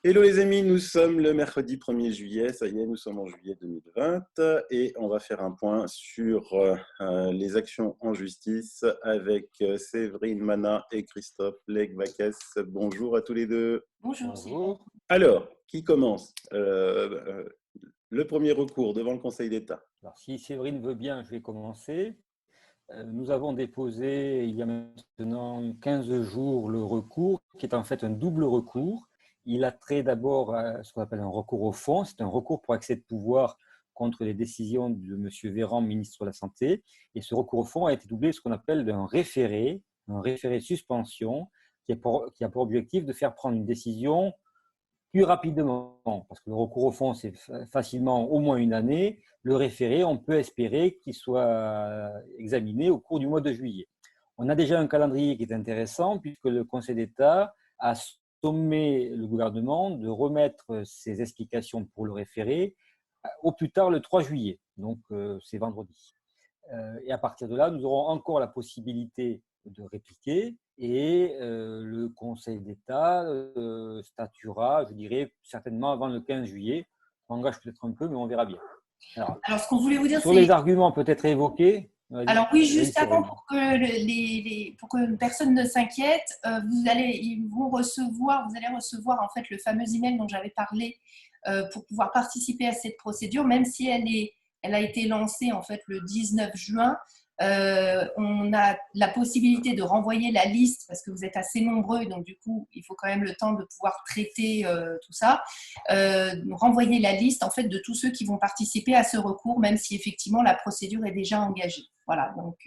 Hello les amis, nous sommes le mercredi 1er juillet, ça y est, nous sommes en juillet 2020 et on va faire un point sur les actions en justice avec Séverine Mana et Christophe Legvakes. Bonjour à tous les deux. Bonjour. Alors, qui commence le premier recours devant le Conseil d'État. Alors, si Séverine veut bien, je vais commencer. Nous avons déposé il y a maintenant 15 jours le recours, qui est en fait un double recours. Il a trait d'abord à ce qu'on appelle un recours au fond. C'est un recours pour accès de pouvoir contre les décisions de M. Véran, ministre de la Santé. Et ce recours au fond a été doublé de ce qu'on appelle un référé suspension, qui a pour objectif de faire prendre une décision plus rapidement. Parce que le recours au fond, c'est facilement au moins une année. Le référé, on peut espérer qu'il soit examiné au cours du mois de juillet. On a déjà un calendrier qui est intéressant, puisque le Conseil d'État a sommé le gouvernement de remettre ses explications pour le référé au plus tard le 3 juillet, donc c'est vendredi. Et à partir de là, nous aurons encore la possibilité de répliquer et le Conseil d'État statuera, je dirais, certainement avant le 15 juillet. Ça engage peut-être un peu, mais on verra bien. Alors, ce qu'on voulait vous dire, sur les arguments peut-être évoqués. Alors oui, juste avant, pour que personne ne s'inquiète, vous allez recevoir en fait le fameux email dont j'avais parlé pour pouvoir participer à cette procédure, même si elle a été lancée en fait le 19 juin. On a la possibilité de renvoyer la liste parce que vous êtes assez nombreux, donc du coup, il faut quand même le temps de pouvoir traiter tout ça. Renvoyer la liste en fait de tous ceux qui vont participer à ce recours, même si effectivement la procédure est déjà engagée. Voilà, donc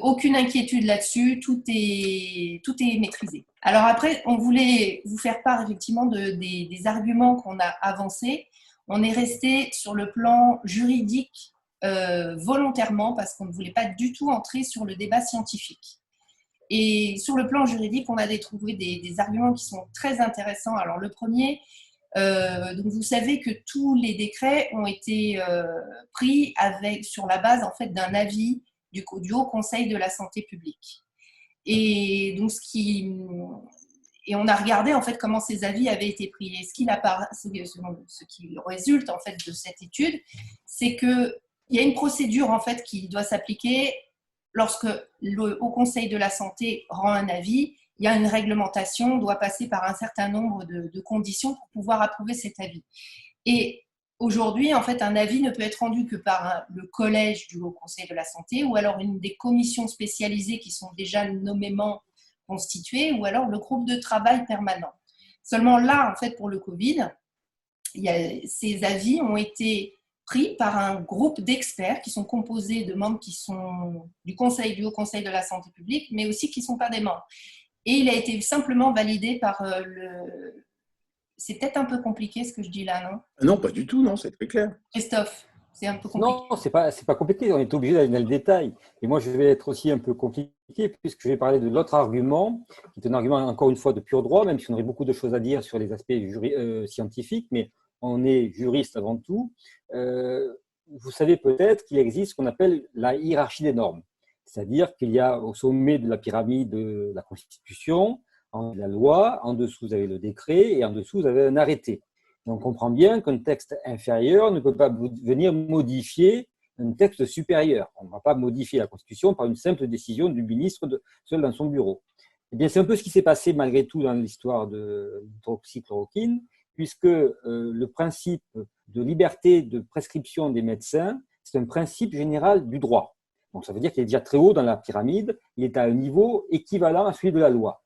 aucune inquiétude là-dessus, tout est maîtrisé. Alors après, on voulait vous faire part effectivement des arguments qu'on a avancés. On est resté sur le plan juridique volontairement parce qu'on ne voulait pas du tout entrer sur le débat scientifique. Et sur le plan juridique, on a trouvé des arguments qui sont très intéressants. Alors le premier, donc vous savez que tous les décrets ont été pris sur la base en fait d'un avis du Haut Conseil de la santé publique. Et donc et on a regardé en fait comment ces avis avaient été pris. Et ce qui résulte en fait de cette étude, c'est que il y a une procédure en fait qui doit s'appliquer lorsque le Haut Conseil de la santé rend un avis. Il y a une réglementation, doit passer par un certain nombre de conditions pour pouvoir approuver cet avis. Et aujourd'hui, en fait, un avis ne peut être rendu que par le collège du Haut Conseil de la santé ou alors une des commissions spécialisées qui sont déjà nommément constituées ou alors le groupe de travail permanent. Seulement là, en fait, pour le Covid, ces avis ont été pris par un groupe d'experts qui sont composés de membres qui sont du Haut Conseil de la santé publique, mais aussi qui ne sont pas des membres. Et il a été simplement validé par C'est peut-être un peu compliqué ce que je dis là, non ? Non, pas du tout, non, c'est très clair. Christophe, c'est un peu compliqué. Non, c'est pas compliqué, on est obligé d'aller dans le détail. Et moi, je vais être aussi un peu compliqué puisque je vais parler de l'autre argument, qui est un argument encore une fois de pur droit, même si on aurait beaucoup de choses à dire sur les aspects scientifiques, mais on est juriste avant tout. Vous savez peut-être qu'il existe ce qu'on appelle la hiérarchie des normes. C'est-à-dire qu'il y a au sommet de la pyramide de la Constitution, la loi, en dessous vous avez le décret et en dessous vous avez un arrêté. Et on comprend bien qu'un texte inférieur ne peut pas venir modifier un texte supérieur. On ne va pas modifier la Constitution par une simple décision du ministre seul dans son bureau. Eh bien, c'est un peu ce qui s'est passé malgré tout dans l'histoire de l'hydroxychloroquine, puisque le principe de liberté de prescription des médecins, c'est un principe général du droit. Donc, ça veut dire qu'il est déjà très haut dans la pyramide, il est à un niveau équivalent à celui de la loi.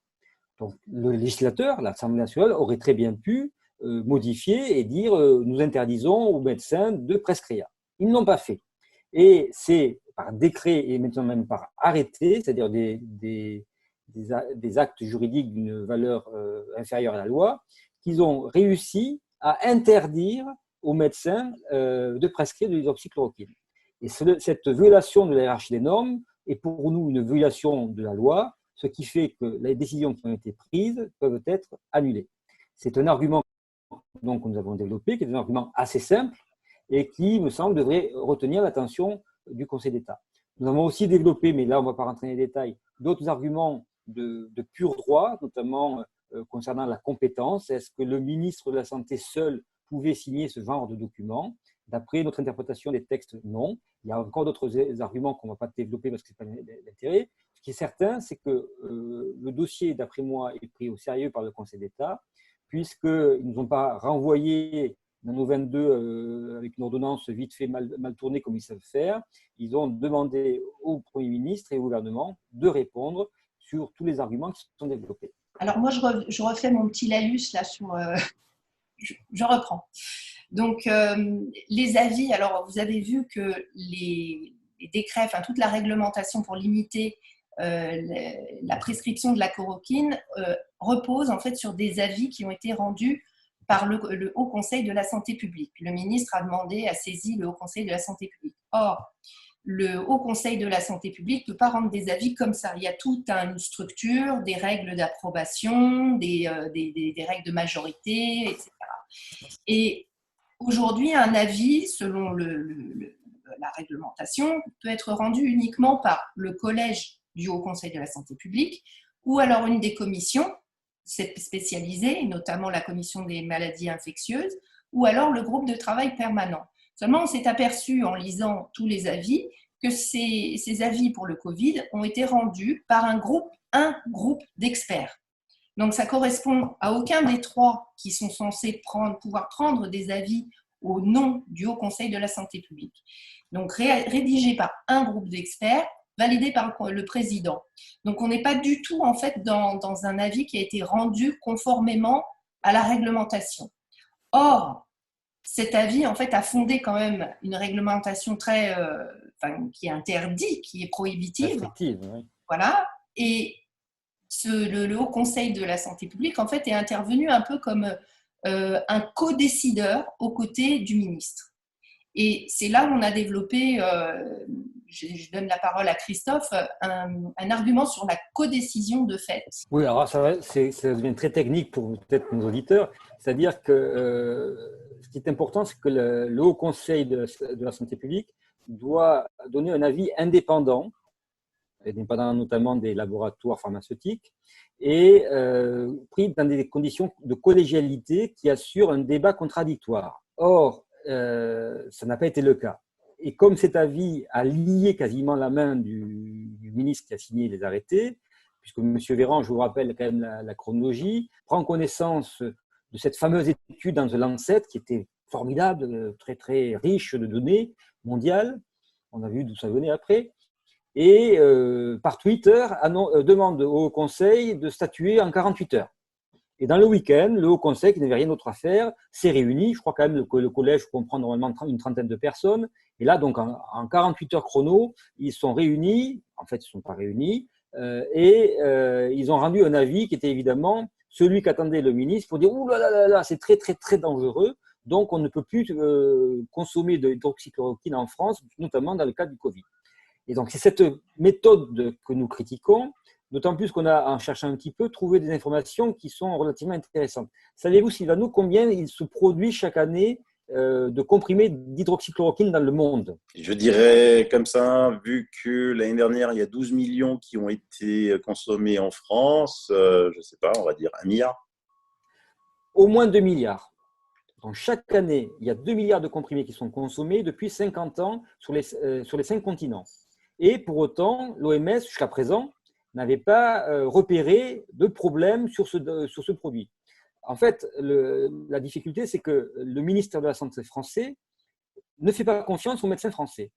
Donc, le législateur, l'Assemblée nationale, aurait très bien pu modifier et dire nous interdisons aux médecins de prescrire. Ils ne l'ont pas fait. Et c'est par décret et maintenant même par arrêté, c'est-à-dire des actes juridiques d'une valeur inférieure à la loi, qu'ils ont réussi à interdire aux médecins de prescrire de l'hydroxychloroquine. Et cette violation de la hiérarchie des normes est pour nous une violation de la loi, ce qui fait que les décisions qui ont été prises peuvent être annulées. C'est un argument donc, que nous avons développé, qui est un argument assez simple et qui, me semble, devrait retenir l'attention du Conseil d'État. Nous avons aussi développé, mais là on ne va pas rentrer dans les détails, d'autres arguments de pur droit, notamment concernant la compétence. Est-ce que le ministre de la Santé seul pouvait signer ce genre de document? D'après notre interprétation des textes, non. Il y a encore d'autres arguments qu'on ne va pas développer parce que ce n'est pas l'intérêt. Ce qui est certain, c'est que le dossier, d'après moi, est pris au sérieux par le Conseil d'État, puisqu'ils ne nous ont pas renvoyé dans nos 22 avec une ordonnance vite fait mal tournée comme ils savent faire. Ils ont demandé au Premier ministre et au gouvernement de répondre sur tous les arguments qui sont développés. Alors moi, je refais mon petit laïus là sur… je reprends. Donc, les avis, alors vous avez vu que les décrets, enfin toute la réglementation pour limiter la prescription de la chloroquine repose en fait sur des avis qui ont été rendus par le Haut Conseil de la Santé publique. Le ministre a saisi le Haut Conseil de la Santé publique. Or, le Haut Conseil de la Santé publique ne peut pas rendre des avis comme ça. Il y a toute une structure, des règles d'approbation, des règles de majorité, etc. Et aujourd'hui, un avis, selon la réglementation, peut être rendu uniquement par le collège du Haut Conseil de la Santé publique ou alors une des commissions spécialisées, notamment la commission des maladies infectieuses, ou alors le groupe de travail permanent. Seulement, on s'est aperçu en lisant tous les avis que ces avis pour le Covid ont été rendus par un groupe d'experts. Donc, ça correspond à aucun des trois qui sont censés pouvoir prendre des avis au nom du Haut Conseil de la Santé publique. Donc, rédigé par un groupe d'experts, validé par le président. Donc, on n'est pas du tout en fait dans un avis qui a été rendu conformément à la réglementation. Or, cet avis en fait a fondé quand même une réglementation qui est interdite, qui est prohibitive. Restrictive, oui. Voilà. Et le Haut Conseil de la Santé publique en fait est intervenu un peu comme un co-décideur aux côtés du ministre. Et c'est là où on a développé, je donne la parole à Christophe, un argument sur la codécision de fait. Oui, alors ça devient très technique pour peut-être nos auditeurs. C'est-à-dire que ce qui est important, c'est que le Haut Conseil de la Santé publique doit donner un avis indépendant notamment des laboratoires pharmaceutiques, et pris dans des conditions de collégialité qui assurent un débat contradictoire. Or, ça n'a pas été le cas. Et comme cet avis a lié quasiment la main du ministre qui a signé les arrêtés, puisque M. Véran, je vous rappelle quand même la chronologie, prend connaissance de cette fameuse étude dans The Lancet qui était formidable, très très riche de données mondiales, on a vu d'où ça venait après, et par Twitter demande au Conseil de statuer en 48 heures. Et dans le week-end, le Haut Conseil, qui n'avait rien d'autre à faire, s'est réuni. Je crois quand même que le collège comprend normalement une trentaine de personnes. Et là, donc, en 48 heures chrono, ils sont réunis. En fait, ils ne sont pas réunis. Ils ont rendu un avis qui était évidemment celui qu'attendait le ministre pour dire « Ouh là là là, c'est très, très, très dangereux. Donc, on ne peut plus consommer de l'hydroxychloroquine en France, notamment dans le cas du Covid. » Et donc, c'est cette méthode que nous critiquons, d'autant plus qu'on a, en cherchant un petit peu, trouvé des informations qui sont relativement intéressantes. Savez-vous, Sylvanou, combien il se produit chaque année de comprimés d'hydroxychloroquine dans le monde? Je dirais comme ça, vu que l'année dernière, il y a 12 millions qui ont été consommés en France, je ne sais pas, on va dire 1 milliard. Au moins 2 milliards. Donc, chaque année, il y a 2 milliards de comprimés qui sont consommés depuis 50 ans sur les 5 continents. Et pour autant, l'OMS, jusqu'à présent, n'avait pas repéré de problème sur ce produit. En fait, la difficulté, c'est que le ministère de la Santé français ne fait pas confiance aux médecins français.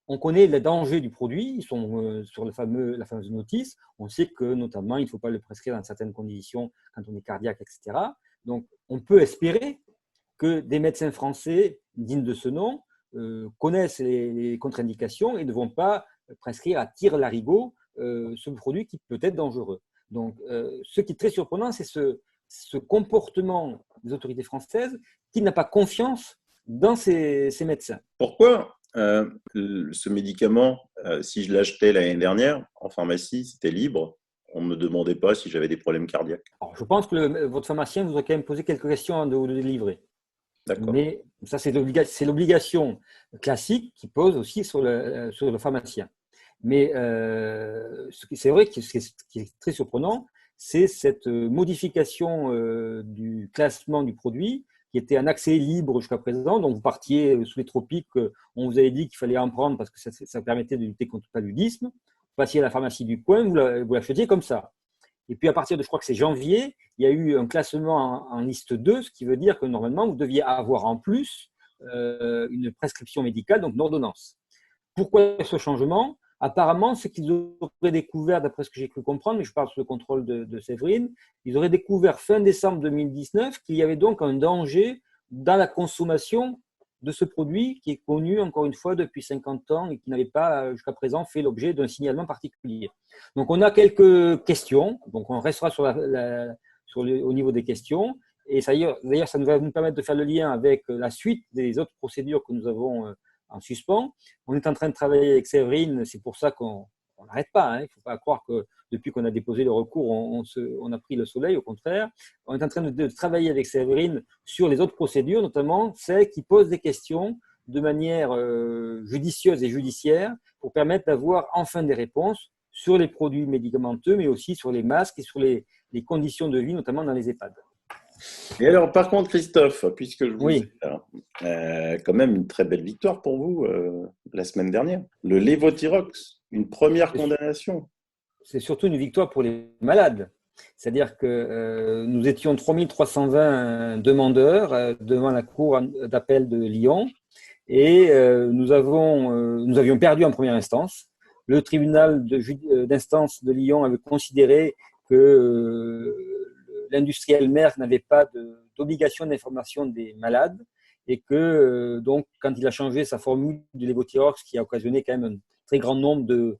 On connaît les dangers du produit, ils sont sur la fameuse notice. On sait que, notamment, il ne faut pas le prescrire dans certaines conditions quand on est cardiaque, etc. Donc, on peut espérer que des médecins français dignes de ce nom connaissent les contre-indications et ne vont pas prescrire à tire-larigot ce produit qui peut être dangereux. Donc, ce qui est très surprenant, c'est ce comportement des autorités françaises qui n'a pas confiance dans ces médecins. Pourquoi ce médicament, si je l'achetais l'année dernière en pharmacie, c'était libre. On ne me demandait pas si j'avais des problèmes cardiaques. Alors, je pense que votre pharmacien vous a quand même posé quelques questions avant de vous le délivrer. D'accord. Mais ça, c'est l'obligation classique qui pose aussi sur le pharmacien. Mais c'est vrai que ce qui est très surprenant, c'est cette modification du classement du produit qui était un accès libre jusqu'à présent. Donc, vous partiez sous les tropiques, on vous avait dit qu'il fallait en prendre parce que ça permettait de lutter contre le paludisme. Vous passiez à la pharmacie du coin, vous l'achetiez comme ça. Et puis, à partir de, je crois que c'est janvier, il y a eu un classement en liste 2, ce qui veut dire que normalement, vous deviez avoir en plus une prescription médicale, donc une ordonnance. Pourquoi ce changement? Apparemment, c'est qu'ils auraient découvert, d'après ce que j'ai cru comprendre, mais je parle sous le contrôle de Séverine, ils auraient découvert fin décembre 2019 qu'il y avait donc un danger dans la consommation de ce produit qui est connu, encore une fois, depuis 50 ans et qui n'avait pas, jusqu'à présent, fait l'objet d'un signalement particulier. Donc, on a quelques questions. Donc, on restera au niveau des questions. Et d'ailleurs, ça va nous permettre de faire le lien avec la suite des autres procédures que nous avons en suspens. On est en train de travailler avec Séverine, c'est pour ça qu'on n'arrête pas. Il ne faut pas croire que depuis qu'on a déposé le recours, on a pris le soleil, au contraire. On est en train de travailler avec Séverine sur les autres procédures, notamment celles qui posent des questions de manière judicieuse et judiciaire pour permettre d'avoir enfin des réponses sur les produits médicamenteux, mais aussi sur les masques et sur les conditions de vie, notamment dans les EHPAD. Et alors, par contre, Christophe, puisque je vous Oui. quand même une très belle victoire pour vous la semaine dernière. Le Levothyrox, une première condamnation. C'est surtout une victoire pour les malades. C'est-à-dire que nous étions 3320 demandeurs devant la cour d'appel de Lyon et nous avions perdu en première instance. Le tribunal d'instance de Lyon avait considéré que l'industriel Merck n'avait pas d'obligation d'information des malades et que donc quand il a changé sa formule de Levothyrox qui a occasionné quand même un très grand nombre de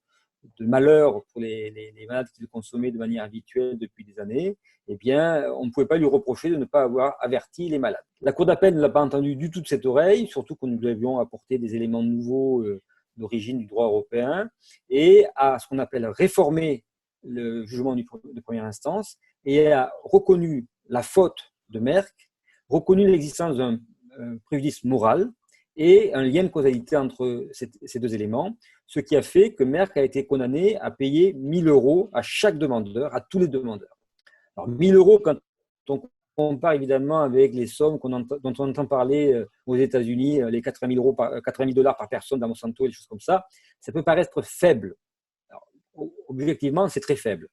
malheurs pour les malades qui le consommaient de manière habituelle depuis des années, eh bien, on ne pouvait pas lui reprocher de ne pas avoir averti les malades. La Cour d'appel ne l'a pas entendu du tout de cette oreille, surtout que nous lui avions apporté des éléments nouveaux d'origine du droit européen, et à ce qu'on appelle réformer le jugement de première instance, et a reconnu la faute de Merck, reconnu l'existence d'un préjudice moral et un lien de causalité entre ces deux éléments, ce qui a fait que Merck a été condamné à payer 1 000 € à chaque demandeur, à tous les demandeurs. Alors 1 000 € quand on compare évidemment avec les sommes dont on entend parler aux États-Unis, les 80 000 $ par personne dans Monsanto et des choses comme ça, ça peut paraître faible. Alors, objectivement, c'est très faible.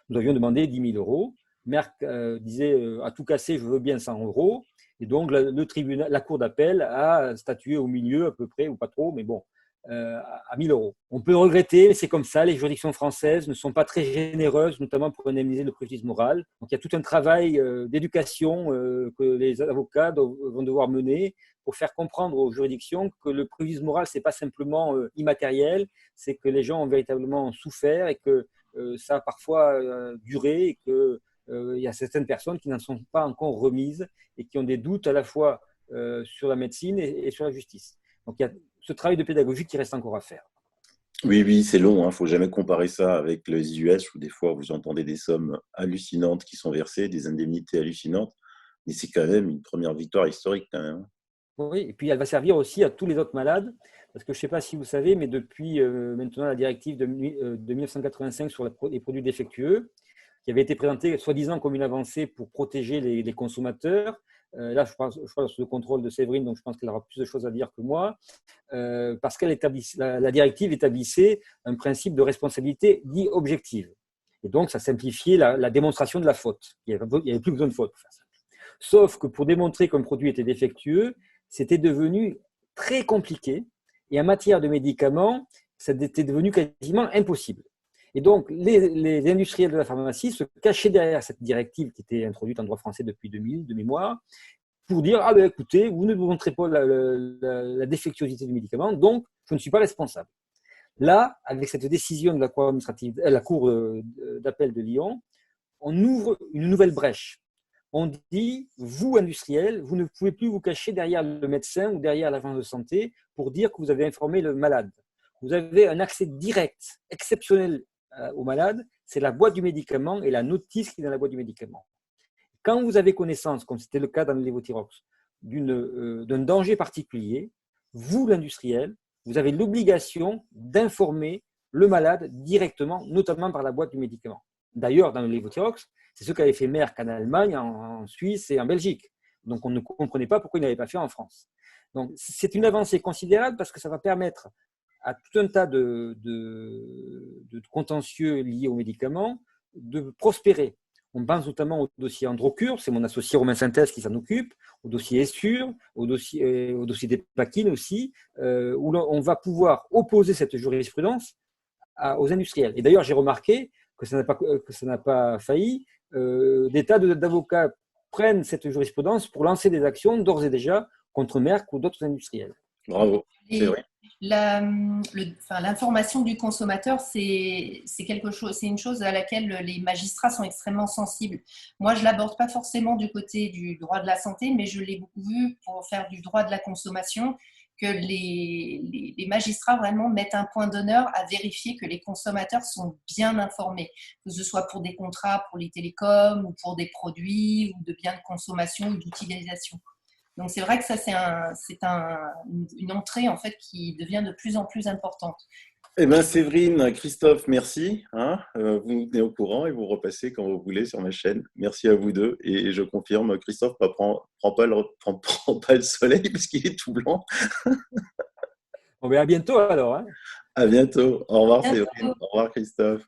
Nous avions demandé 10 000 €. Merck disait à tout casser, je veux bien 100 €. Et donc, la cour d'appel a statué au milieu à peu près, ou pas trop, mais bon, à 1 000 €. On peut le regretter, mais c'est comme ça. Les juridictions françaises ne sont pas très généreuses, notamment pour indemniser le préjudice moral. Donc, il y a tout un travail d'éducation que les avocats vont devoir mener pour faire comprendre aux juridictions que le préjudice moral, ce n'est pas simplement immatériel, c'est que les gens ont véritablement souffert et que ça a parfois duré et qu'il y a certaines personnes qui n'en sont pas encore remises et qui ont des doutes à la fois sur la médecine et sur la justice. Donc, il y a ce travail de pédagogie qui reste encore à faire. Oui, c'est long. Il ne faut jamais comparer ça avec les US où des fois vous entendez des sommes hallucinantes qui sont versées, des indemnités hallucinantes. Mais c'est quand même une première victoire historique quand même. Oui, et puis elle va servir aussi à tous les autres malades. Parce que je ne sais pas si vous savez, mais depuis maintenant la directive de 1985 sur les produits défectueux, qui avait été présentée soi-disant comme une avancée pour protéger les consommateurs. Là, je parle sous le contrôle de Séverine, donc je pense qu'elle aura plus de choses à dire que moi, parce que la directive établissait un principe de responsabilité dit objective. Et donc, ça simplifiait la démonstration de la faute. Il n'y avait plus besoin de faute pour faire ça. Sauf que pour démontrer qu'un produit était défectueux, c'était devenu très compliqué. Et en matière de médicaments, ça était devenu quasiment impossible. Et donc, les industriels de la pharmacie se cachaient derrière cette directive qui était introduite en droit français depuis 2000, de mémoire, pour dire « Ah ben écoutez, vous ne vous montrez pas la défectuosité du médicament, donc je ne suis pas responsable ». Là, avec cette décision de la cour d'appel de Lyon, on ouvre une nouvelle brèche. on dit, vous, industriels, vous ne pouvez plus vous cacher derrière le médecin ou derrière l'agent de santé pour dire que vous avez informé le malade. Vous avez un accès direct, exceptionnel au malade, c'est la boîte du médicament et la notice qui est dans la boîte du médicament. Quand vous avez connaissance, comme c'était le cas dans le lévothyrox, d'un danger particulier, vous, l'industriel, vous avez l'obligation d'informer le malade directement, notamment par la boîte du médicament. D'ailleurs, dans le lévothyrox, c'est ce qu'avait fait Merck en Allemagne, en Suisse et en Belgique. Donc, on ne comprenait pas pourquoi il n'avait pas fait en France. Donc, c'est une avancée considérable parce que ça va permettre à tout un tas de contentieux liés aux médicaments de prospérer. On pense notamment au dossier Androcur, c'est mon associé Romain Synthèse qui s'en occupe, au dossier Essure, au dossier d'Epakine aussi, où on va pouvoir opposer cette jurisprudence aux industriels. Et d'ailleurs, j'ai remarqué que ça n'a pas failli. Des tas d'avocats prennent cette jurisprudence pour lancer des actions d'ores et déjà contre Merck ou d'autres industriels. Bravo, c'est vrai. L'information du consommateur, c'est une chose à laquelle les magistrats sont extrêmement sensibles. Moi, je ne l'aborde pas forcément du côté du droit de la santé, mais je l'ai beaucoup vu pour faire du droit de la consommation, que les magistrats vraiment mettent un point d'honneur à vérifier que les consommateurs sont bien informés, que ce soit pour des contrats, pour les télécoms, ou pour des produits, ou de biens de consommation, ou d'utilisation. Donc, c'est vrai que ça, c'est une entrée en fait, qui devient de plus en plus importante. Eh bien, Séverine, Christophe, merci. Vous nous tenez au courant et vous repassez quand vous voulez sur ma chaîne. Merci à vous deux. Et je confirme, Christophe ne prend pas le soleil parce qu'il est tout blanc. Bon, à bientôt alors. À bientôt. Au revoir, Séverine. Au revoir, Christophe.